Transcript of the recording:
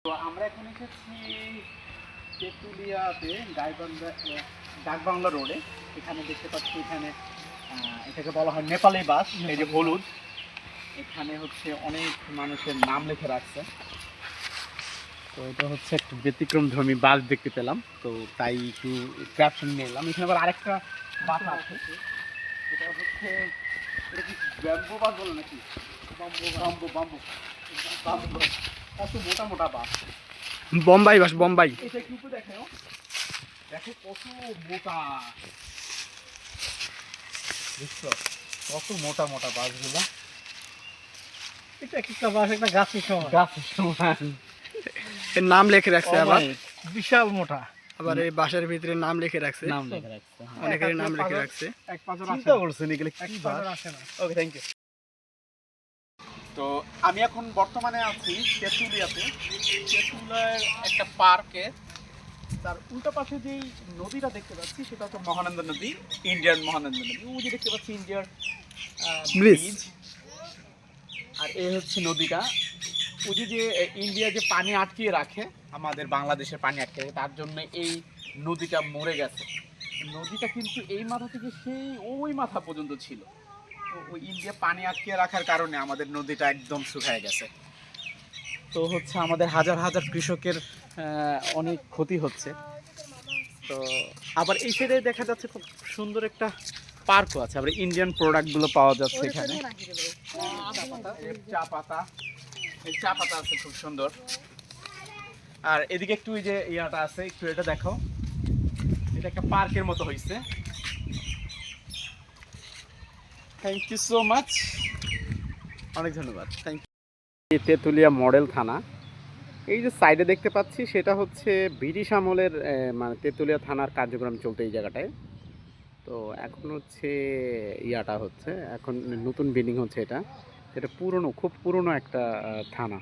তো আমরা এখন এসেছি তেঁতুলিয়াতে গাইবান্ধা ডাকবাংলা রোডে। এখানে দেখতে পাচ্ছি, এখানে এটাকে বলা হয় নেপালি বাস। এই যে হলুদ, এখানে হচ্ছে অনেক মানুষের নাম লিখে রাখছে। তো এটা হচ্ছে একটু ব্যতিক্রমধর্মী বাস দেখতে পেলাম, তো তাই একটু ক্যাপশন নিলাম। এখানে আবার আরেকটা বাস আছে, এটা হচ্ছে, এটা কি ব্যাম্বো বাস বলে নাকি? বাম্বু বাম্বু বাম্বু, কত মোটা মোটা বাস। বোম্বাই বাস, বোম্বাই। এটা কিন্তু দেখো, দেখো কত মোটা, বুঝছো কত মোটা মোটা বাসগুলো। এটা একটা বাস একটা গাছের সমান, গাছের সমান। এর নাম লিখে রাখছে আবার, বিশাল মোটা। আবার এই বাসের ভিতরে নাম লিখে রাখছে, নাম লিখে রাখছে, অনেকের নাম লিখে রাখছে। এক পাঁচজন চিন্তা করছেন এগুলো কি বাস আসে না। ওকে, থ্যাংক ইউ। তো আমি এখন বর্তমানে আছি তেঁতুলিয়াতে। তেঁতুলিয়ার একটা পার্কে, তার উল্টো পাশে যেই নদীটা দেখতে পাচ্ছি সেটা হচ্ছে মহানন্দা নদী, ইন্ডিয়ান মহানন্দা নদী। ওই যে দেখতে পাচ্ছি ইন্ডিয়ার ব্রিজ, আর এই হচ্ছে নদীটা। ওই যে ইন্ডিয়া যে পানি আটকিয়ে রাখে, আমাদের বাংলাদেশের পানি আটকে রাখে, তার জন্য এই নদীটা মরে গেছে। নদীটা কিন্তু এই মাথা থেকে সেই ওই মাথা পর্যন্ত ছিল। তো ওই ইন্ডিয়া পানি আটকিয়ে রাখার কারণে আমাদের নদীটা একদম শুকিয়ে গেছে। তো হচ্ছে আমাদের হাজার হাজার কৃষকের অনেক ক্ষতি হচ্ছে। তো আবার এই সাইডে দেখা যাচ্ছে খুব সুন্দর একটা পার্কও আছে, আবার ইন্ডিয়ান প্রোডাক্টগুলো পাওয়া যাচ্ছে এখানে। চা পাতা, এই চা পাতা আছে খুব সুন্দর। আর এদিকে একটু ওই যে ইয়াটা আছে, একটু এটা দেখো, এটা একটা পার্কের মতো হয়েছে। থ্যাংক ইউ সো মাচ, অনেক ধন্যবাদ, থ্যাংক ইউ। তেঁতুলিয়া মডেল থানা, এই যে সাইডে দেখতে পাচ্ছি সেটা হচ্ছে ব্রিটিশ আমলের, মানে তেঁতুলিয়া থানার কার্যক্রম চলতে এই জায়গাটায়। তো এখন হচ্ছে ইয়াটা হচ্ছে, এখন নতুন বিল্ডিং হচ্ছে, এটা পুরনো, খুব পুরনো একটা থানা।